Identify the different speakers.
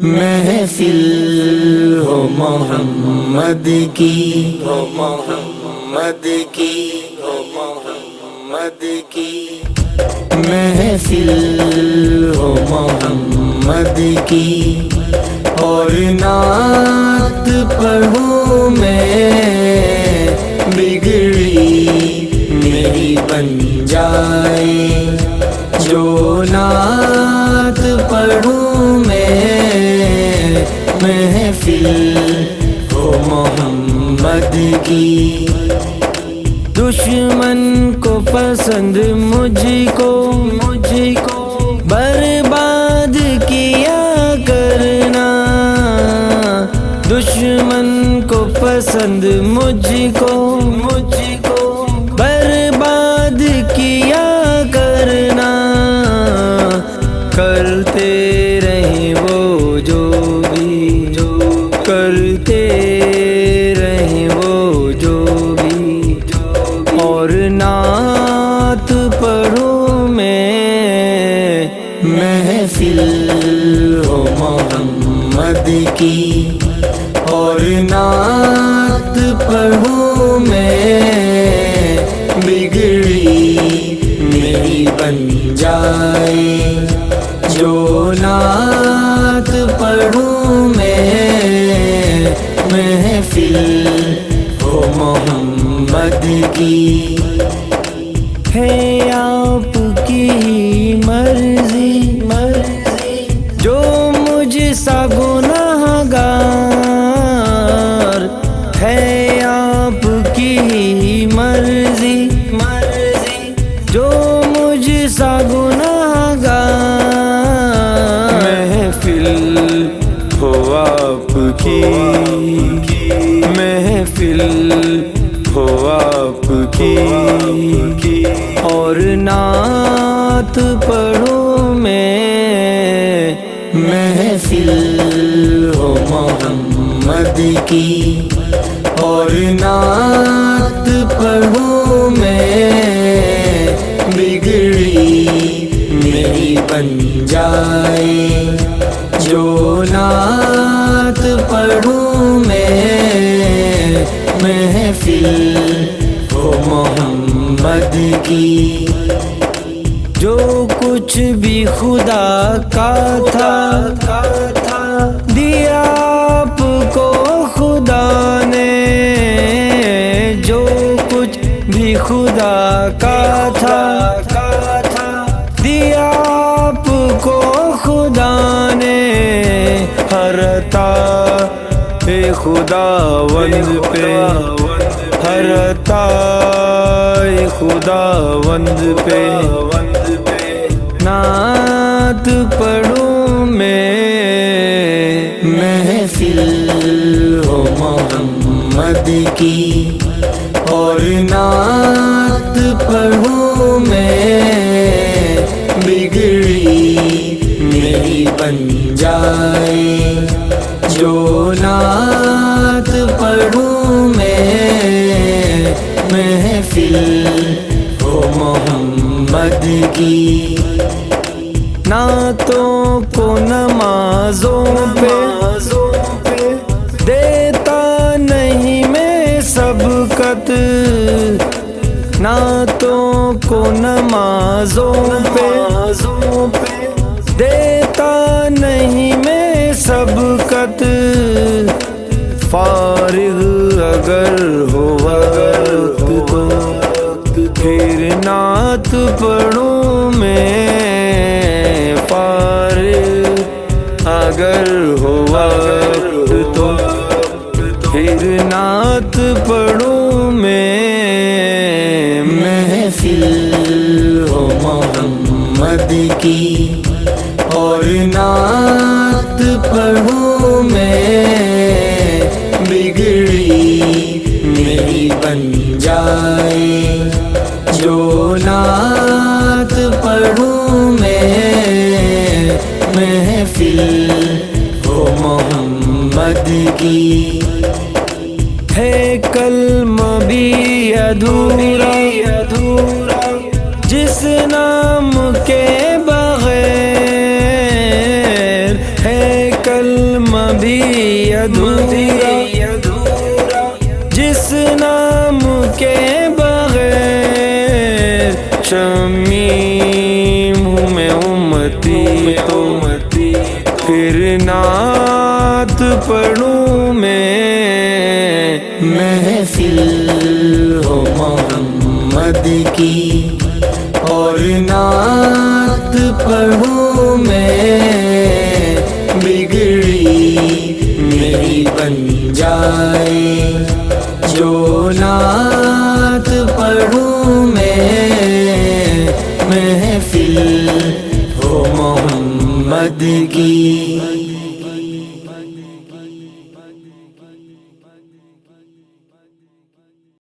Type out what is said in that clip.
Speaker 1: محفل ہو محمد کی، ہو محمد کی، ہو محمد کی، محفل ہو محمد کی، اور نعت پڑھوں میں بگڑی میری بن جائے، جو نعت پڑھوں میں محفل ہو محمد کی۔ دشمن کو پسند مجھ کو برباد کیا کرنا، دشمن کو پسند مجھ کو برباد کیا کرنا، کرتے رہیں وہ جو بھی کرتے رہیں وہ جو بھی، اور نعت پڑھوں میں محفل ہو محمد کی، اور نعت پڑھوں میں بگڑی میری بن جائے، جو نعت پڑھوں میں محفل ہو محمد کی۔ ہے آپ کی مرضی جو مجھ سا گنہگار، ہے آپ کی مرضی جو مجھ سا گنہگار، محفل ہو آپ کی، محفل ہو آپ کی، اور نعت پڑھوں میں محفل ہو محمد کی، اور نعت پڑھوں میں بگڑی میری بن جائے، جو نعت پڑھوں میں محفل ہو محمد کی۔ جو کچھ بھی خدا کا تھا دیا آپ کو خدا نے، جو کچھ بھی خدا کا تھا دیا آپ کو خدا نے، ہر عطا خداوند پہ، ہر عطا خداوند پہ نعت پڑھوں میں محفل ہو محمد کی، اور نعت پڑھوں میں بگڑی میری بن جائے، جو نعت پڑھوں میں محفل ہو محمد کی۔ نعتوں کو نمازوں پہ دیتا نہیں میں سبقت، نعتوں کو نمازوں پہ دیتا نہیں میں سبقت، فارغ اگر ہو وقت تو پھر نعت پڑھوں میں، فارغ اگر ہو وقت تو پھر نعت پڑھوں میں محفل ہو محمد کی، اور نعت پڑھوں میں بگڑی میری بن جائے، جو نعت پڑھوں میں محفل ہو محمد کی۔ ہے کلمہ بھی ادھورا جس نام کے بغیر، ہے کلمہ بھی ادھورا، جس نام کے بغیر شمیم ہوں میں امتی تو پھر نعت پڑھوں میں
Speaker 2: محفل ہو محمد کی اور نعت پڑھوں میں، بگڑی میری بن جائے جو نعت پڑھوں میں، محفل ہو محمد کی